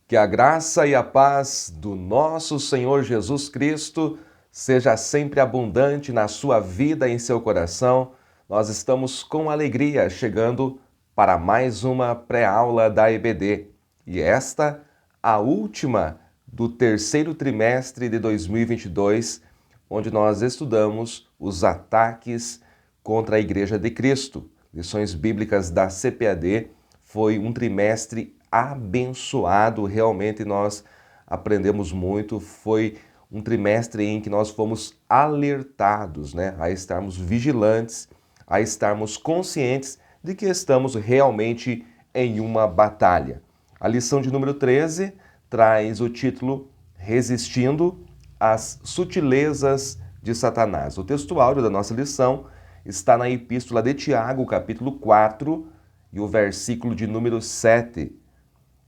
Que a graça e a paz do nosso Senhor Jesus Cristo seja sempre abundante na sua vida e em seu coração. Nós estamos com alegria chegando para mais uma pré-aula da EBD. E esta, a última do terceiro trimestre de 2022, onde nós estudamos os ataques contra a Igreja de Cristo. Lições bíblicas da CPAD. Foi um trimestre abençoado, realmente nós aprendemos muito. Foi um trimestre em que nós fomos alertados, a estarmos vigilantes, a estarmos conscientes de que estamos realmente em uma batalha. A lição de número 13 traz o título Resistindo às Sutilezas de Satanás. O texto áudio da nossa lição está na Epístola de Tiago, capítulo 4, e o versículo de número 7.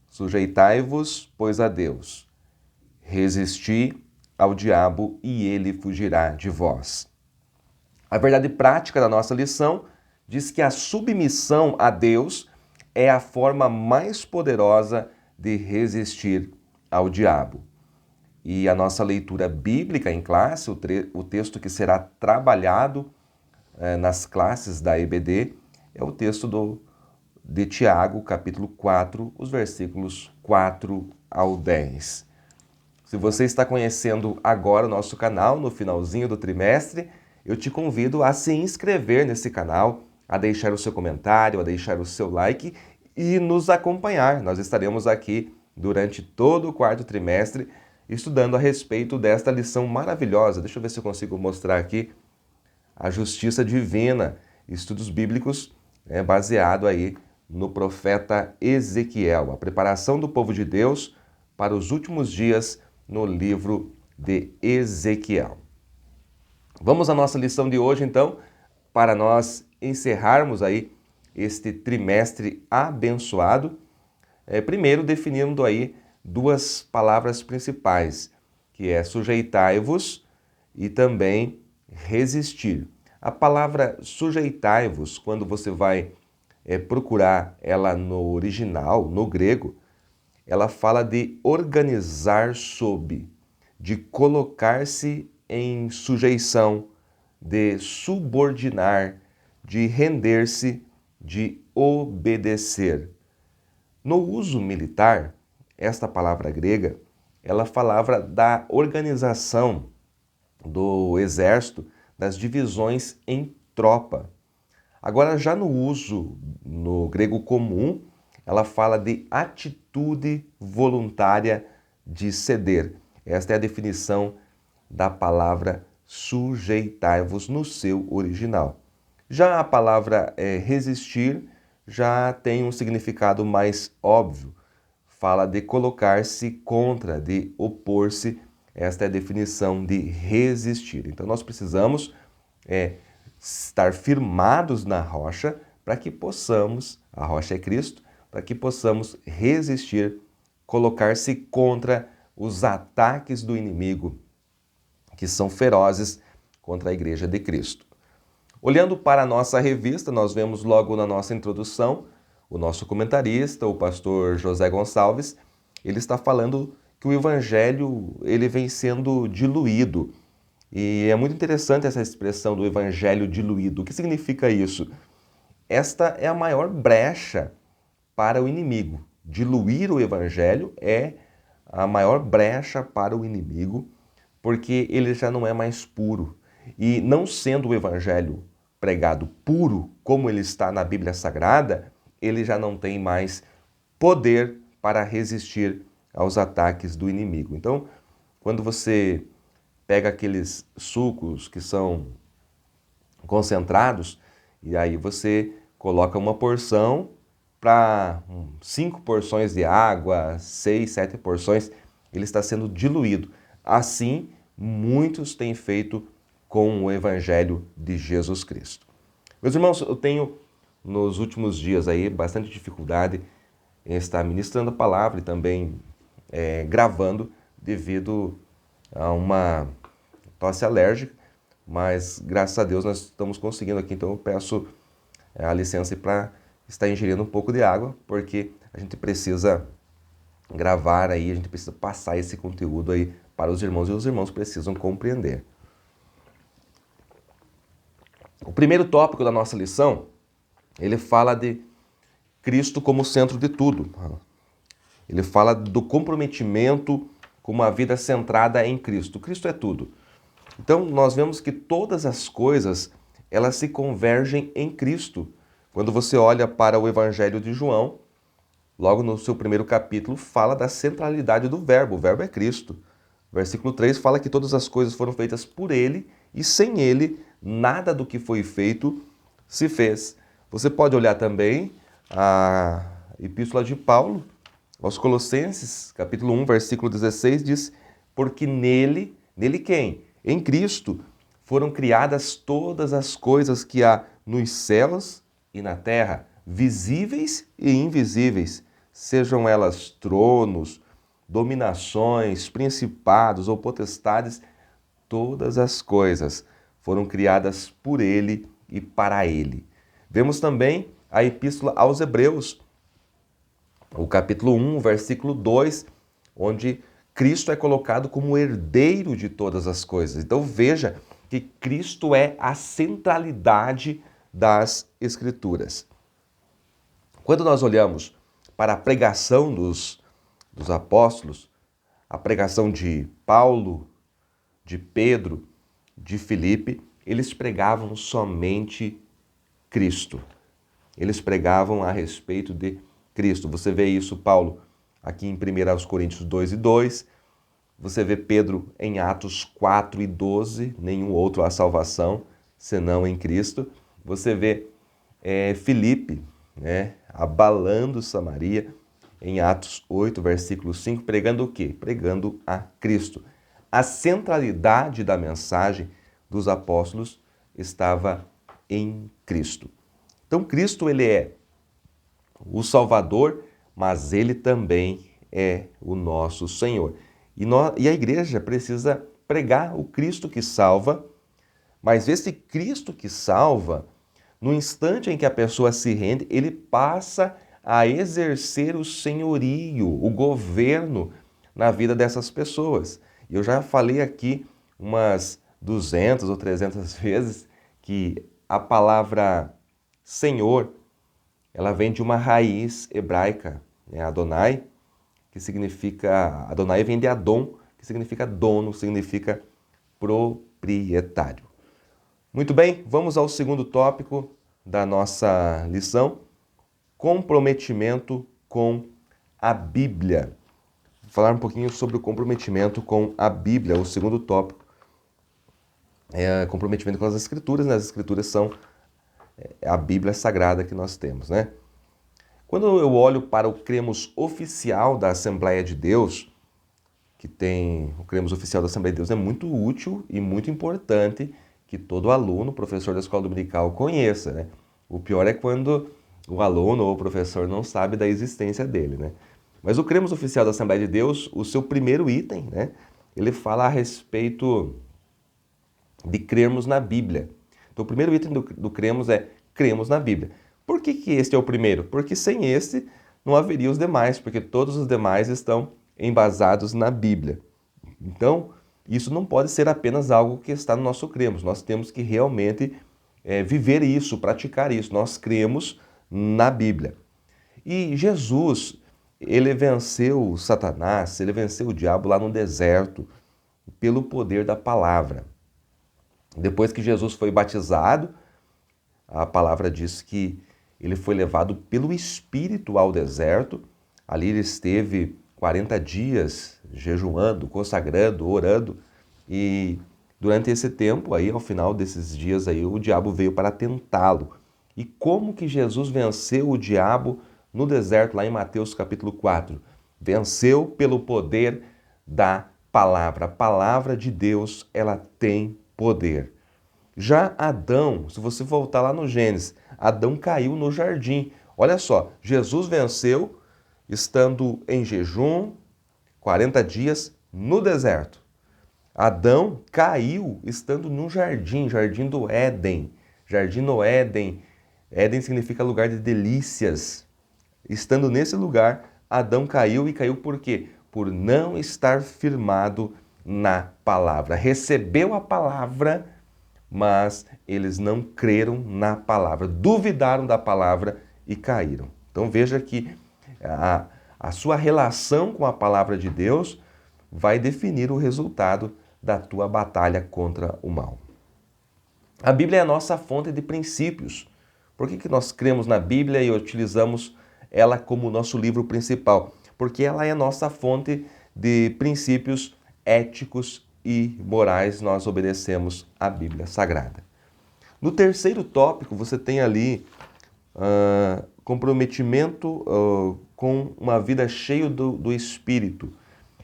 Sujeitai-vos, pois, a Deus. Resisti ao diabo e ele fugirá de vós. A verdade prática da nossa lição diz que a submissão a Deus é a forma mais poderosa de resistir ao diabo. E a nossa leitura bíblica em classe, o texto que será trabalhado nas classes da EBD, é o texto de Tiago, capítulo 4, os versículos 4 ao 10. Se você está conhecendo agora o nosso canal, no finalzinho do trimestre, eu te convido a se inscrever nesse canal, a deixar o seu comentário, a deixar o seu like e nos acompanhar. Nós estaremos aqui durante todo o quarto trimestre estudando a respeito desta lição maravilhosa. Deixa eu ver se eu consigo mostrar aqui. A justiça divina, estudos bíblicos baseado aí no profeta Ezequiel, a preparação do povo de Deus para os últimos dias no livro de Ezequiel. Vamos à nossa lição de hoje, então, para nós encerrarmos aí este trimestre abençoado, primeiro definindo aí duas palavras principais, que é sujeitai-vos e também resistir. A palavra sujeitai-vos, quando você vai procurar ela no original, no grego, ela fala de organizar sob, de colocar-se em sujeição, de subordinar, de render-se, de obedecer. No uso militar, esta palavra grega, ela falava da organização do exército, das divisões em tropa. Agora, já no uso no grego comum, ela fala de atitude voluntária de ceder. Esta é a definição da palavra sujeitai-vos no seu original. Já a palavra resistir já tem um significado mais óbvio. Fala de colocar-se contra, de opor-se. Esta é a definição de resistir. Então, nós precisamos estar firmados na rocha para que possamos, a rocha é Cristo, para que possamos resistir, colocar-se contra os ataques do inimigo, que são ferozes contra a Igreja de Cristo. Olhando para a nossa revista, nós vemos logo na nossa introdução, o nosso comentarista, o pastor José Gonçalves, ele está falando que o Evangelho ele vem sendo diluído. E é muito interessante essa expressão do Evangelho diluído. O que significa isso? Esta é a maior brecha para o inimigo. Diluir o Evangelho é a maior brecha para o inimigo, porque ele já não é mais puro. E não sendo o Evangelho pregado puro, como ele está na Bíblia Sagrada, ele já não tem mais poder para resistir aos ataques do inimigo. Então, quando você pega aqueles sucos que são concentrados e aí você coloca uma porção para 5 porções de água, 6, 7 porções, ele está sendo diluído. Assim, muitos têm feito com o Evangelho de Jesus Cristo. Meus irmãos, eu tenho nos últimos dias aí bastante dificuldade em estar ministrando a palavra e também gravando devido a uma tosse alérgica, mas graças a Deus nós estamos conseguindo aqui, então eu peço a licença para estar ingerindo um pouco de água, porque a gente precisa gravar aí, a gente precisa passar esse conteúdo aí para os irmãos e os irmãos precisam compreender. O primeiro tópico da nossa lição, ele fala de Cristo como centro de tudo. Ele fala do comprometimento com uma vida centrada em Cristo. Cristo é tudo. Então, nós vemos que todas as coisas, elas se convergem em Cristo. Quando você olha para o Evangelho de João, logo no seu primeiro capítulo, fala da centralidade do Verbo. O Verbo é Cristo. Versículo 3 fala que todas as coisas foram feitas por Ele e sem Ele, nada do que foi feito se fez. Você pode olhar também a Epístola de Paulo aos Colossenses, capítulo 1, versículo 16, diz: porque nele quem? Em Cristo foram criadas todas as coisas que há nos céus e na terra, visíveis e invisíveis, sejam elas tronos, dominações, principados ou potestades, todas as coisas foram criadas por Ele e para Ele. Vemos também a Epístola aos Hebreus, o capítulo 1, versículo 2, onde Cristo é colocado como herdeiro de todas as coisas. Então veja que Cristo é a centralidade das Escrituras. Quando nós olhamos para a pregação dos apóstolos, a pregação de Paulo, de Pedro, de Filipe, eles pregavam somente Cristo. Eles pregavam a respeito de Cristo. Você vê isso, Paulo, aqui em 1 Coríntios 2 e 2. Você vê Pedro em Atos 4 e 12. Nenhum outro há salvação, senão em Cristo. Você vê Filipe, abalando Samaria, em Atos 8, versículo 5, pregando o quê? Pregando a Cristo. A centralidade da mensagem dos apóstolos estava em Cristo. Então, Cristo, ele é o Salvador, mas ele também é o nosso Senhor. E a igreja precisa pregar o Cristo que salva, mas esse Cristo que salva, no instante em que a pessoa se rende, ele passa a exercer o senhorio, o governo na vida dessas pessoas. E eu já falei aqui umas 200 ou 300 vezes que a palavra Senhor, ela vem de uma raiz hebraica, Adonai, que significa... Adonai vem de Adon, que significa dono, significa proprietário. Muito bem, vamos ao segundo tópico da nossa lição, comprometimento com a Bíblia. Vou falar um pouquinho sobre o comprometimento com a Bíblia. O segundo tópico é comprometimento com as Escrituras. As Escrituras são a Bíblia sagrada que nós temos, né? Quando eu olho para o cremos oficial da Assembleia de Deus, que tem o cremos oficial da Assembleia de Deus, é muito útil e muito importante que todo aluno, professor da escola dominical conheça, né? O pior é quando o aluno ou o professor não sabe da existência dele, né? Mas o cremos oficial da Assembleia de Deus, o seu primeiro item, né? Ele fala a respeito de crermos na Bíblia. Então, o primeiro item do cremos é cremos na Bíblia. Por que este é o primeiro? Porque sem este não haveria os demais, porque todos os demais estão embasados na Bíblia. Então, isso não pode ser apenas algo que está no nosso cremos. Nós temos que realmente viver isso, praticar isso. Nós cremos na Bíblia. E Jesus, ele venceu Satanás, ele venceu o diabo lá no deserto, pelo poder da palavra. Depois que Jesus foi batizado, a palavra diz que ele foi levado pelo Espírito ao deserto. Ali ele esteve 40 dias jejuando, consagrando, orando. E durante esse tempo, aí, ao final desses dias, aí, o diabo veio para tentá-lo. E como que Jesus venceu o diabo no deserto, lá em Mateus capítulo 4? Venceu pelo poder da palavra. A palavra de Deus, ela tem poder. Já Adão, se você voltar lá no Gênesis, Adão caiu no jardim. Olha só, Jesus venceu estando em jejum, 40 dias no deserto. Adão caiu estando num jardim, jardim do Éden. Jardim no Éden. Éden significa lugar de delícias. Estando nesse lugar, Adão caiu e caiu por quê? Por não estar firmado na palavra. Recebeu a palavra, mas eles não creram na palavra, duvidaram da palavra e caíram. Então veja que a sua relação com a palavra de Deus vai definir o resultado da tua batalha contra o mal. A Bíblia é a nossa fonte de princípios. Por que nós cremos na Bíblia e utilizamos ela como nosso livro principal? Porque ela é a nossa fonte de princípios éticos e morais. Nós obedecemos a Bíblia Sagrada. No terceiro tópico, você tem ali comprometimento com uma vida cheia do Espírito.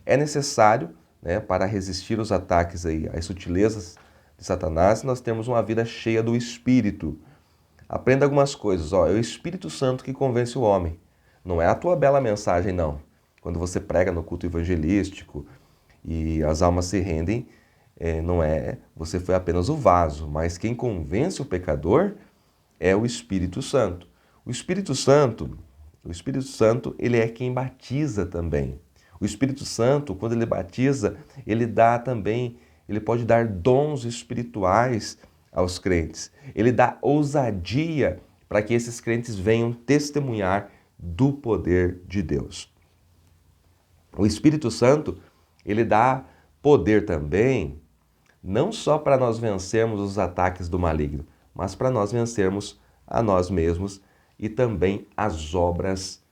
É necessário, né, para resistir aos ataques aí, às sutilezas de Satanás, nós temos uma vida cheia do Espírito. Aprenda algumas coisas. É o Espírito Santo que convence o homem. Não é a tua bela mensagem, não. Quando você prega no culto evangelístico e as almas se rendem, não é, você foi apenas o vaso, mas quem convence o pecador é o Espírito Santo. O Espírito Santo, ele é quem batiza também. O Espírito Santo, quando ele batiza, ele pode dar dons espirituais aos crentes. Ele dá ousadia para que esses crentes venham testemunhar do poder de Deus. O Espírito Santo, ele dá poder também, não só para nós vencermos os ataques do maligno, mas para nós vencermos a nós mesmos e também as obras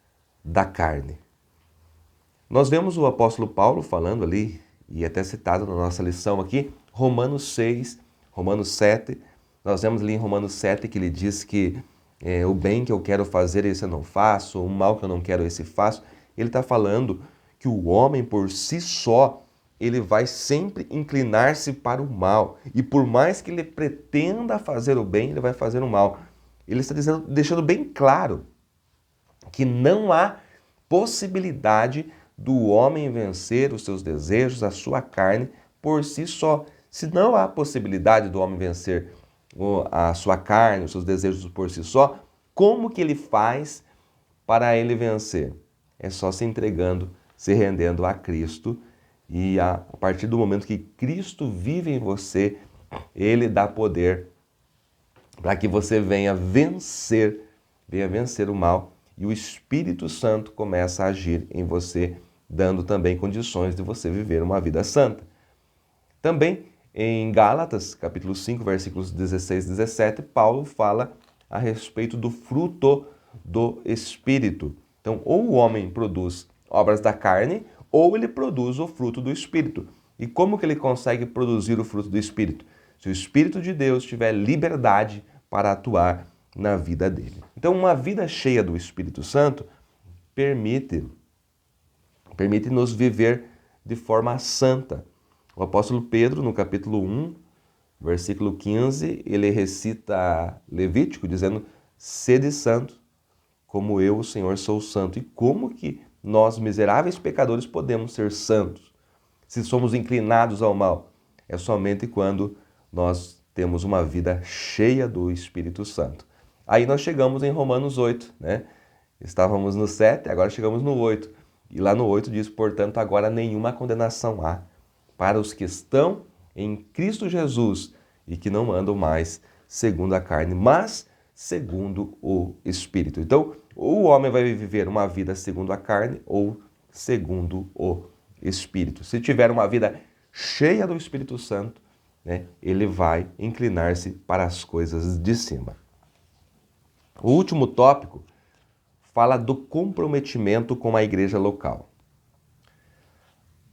da carne. Nós vemos o apóstolo Paulo falando ali, e até citado na nossa lição aqui, Romanos 6, Romanos 7. Nós vemos ali em Romanos 7 que ele diz que o bem que eu quero fazer, esse eu não faço, o mal que eu não quero, esse faço. Ele está falando que o homem por si só, ele vai sempre inclinar-se para o mal. E por mais que ele pretenda fazer o bem, ele vai fazer o mal. Ele está deixando bem claro que não há possibilidade do homem vencer os seus desejos, a sua carne, por si só. Se não há possibilidade do homem vencer a sua carne, os seus desejos por si só, como que ele faz para ele vencer? É só se entregando, se rendendo a Cristo, e a partir do momento que Cristo vive em você, ele dá poder para que você venha vencer o mal, e o Espírito Santo começa a agir em você, dando também condições de você viver uma vida santa. Também em Gálatas, capítulo 5, versículos 16 e 17, Paulo fala a respeito do fruto do Espírito. Então, ou o homem produz obras da carne, ou ele produz o fruto do Espírito. E como que ele consegue produzir o fruto do Espírito? Se o Espírito de Deus tiver liberdade para atuar na vida dele. Então, uma vida cheia do Espírito Santo permite-nos viver de forma santa. O apóstolo Pedro, no capítulo 1, versículo 15, ele recita Levítico, dizendo: sede santo, como eu, o Senhor, sou santo. E como que nós, miseráveis pecadores, podemos ser santos? Se somos inclinados ao mal, é somente quando nós temos uma vida cheia do Espírito Santo. Aí nós chegamos em Romanos 8, né? Estávamos no 7, agora chegamos no 8. E lá no 8 diz: portanto, agora nenhuma condenação há para os que estão em Cristo Jesus e que não andam mais segundo a carne, mas segundo o Espírito. Então, ou o homem vai viver uma vida segundo a carne ou segundo o Espírito. Se tiver uma vida cheia do Espírito Santo, né, ele vai inclinar-se para as coisas de cima. O último tópico fala do comprometimento com a igreja local.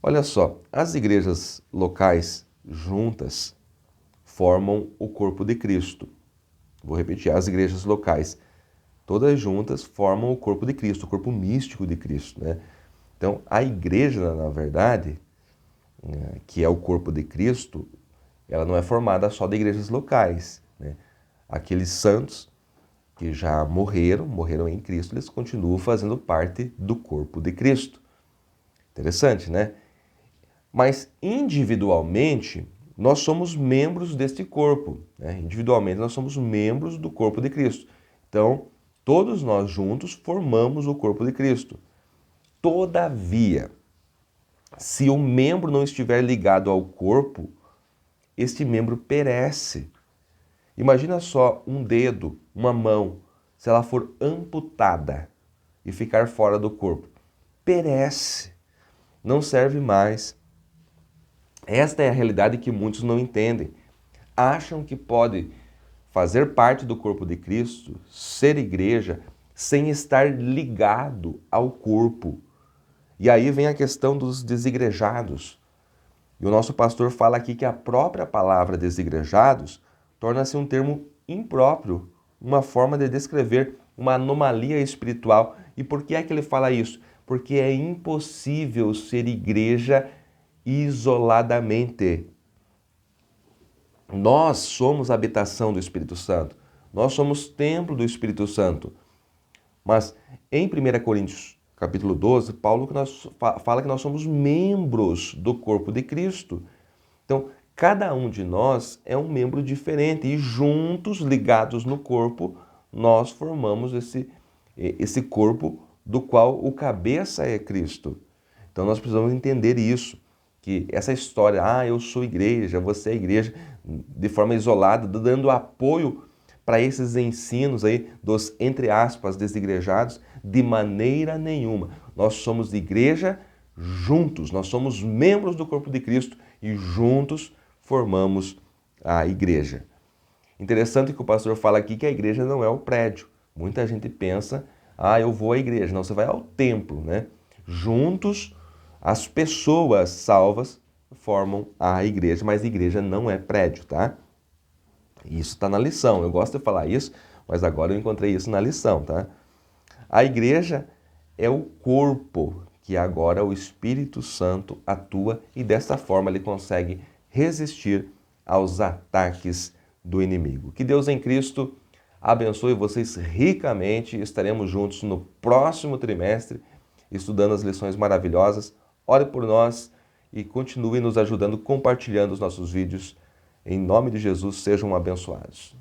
Olha só, as igrejas locais juntas formam o corpo de Cristo. Vou repetir, as igrejas locais, todas juntas formam o corpo de Cristo, o corpo místico de Cristo, né? Então, a igreja, na verdade, que é o corpo de Cristo, ela não é formada só de igrejas locais, né? Aqueles santos que já morreram em Cristo, eles continuam fazendo parte do corpo de Cristo. Interessante, né? Mas individualmente, nós somos membros deste corpo, né? Individualmente, nós somos membros do corpo de Cristo. Então, todos nós juntos formamos o corpo de Cristo. Todavia, se o membro não estiver ligado ao corpo, este membro perece. Imagina só um dedo, uma mão, se ela for amputada e ficar fora do corpo, perece, não serve mais. Esta é a realidade que muitos não entendem. Acham que pode fazer parte do corpo de Cristo, ser igreja, sem estar ligado ao corpo. E aí vem a questão dos desigrejados. E o nosso pastor fala aqui que a própria palavra desigrejados torna-se um termo impróprio, uma forma de descrever uma anomalia espiritual. E por que é que ele fala isso? Porque é impossível ser igreja isoladamente. Nós somos a habitação do Espírito Santo. Nós somos templo do Espírito Santo. Mas em 1 Coríntios, capítulo 12, Paulo fala que nós somos membros do corpo de Cristo. Então, cada um de nós é um membro diferente e juntos, ligados no corpo, nós formamos esse corpo do qual o cabeça é Cristo. Então, nós precisamos entender isso, que essa história, eu sou igreja, você é igreja, de forma isolada, dando apoio para esses ensinos aí dos, entre aspas, desigrejados, de maneira nenhuma. Nós somos igreja juntos, nós somos membros do corpo de Cristo e juntos formamos a igreja. Interessante que o pastor fala aqui que a igreja não é o prédio. Muita gente pensa, eu vou à igreja. Não, você vai ao templo, né? Juntos, as pessoas salvas formam a igreja, mas a igreja não é prédio, tá? Isso está na lição. Eu gosto de falar isso, mas agora eu encontrei isso na lição, tá? A igreja é o corpo que agora o Espírito Santo atua e dessa forma ele consegue resistir aos ataques do inimigo. Que Deus em Cristo abençoe vocês ricamente. Estaremos juntos no próximo trimestre, estudando as lições maravilhosas. Ore por nós e continue nos ajudando, compartilhando os nossos vídeos. Em nome de Jesus, sejam abençoados.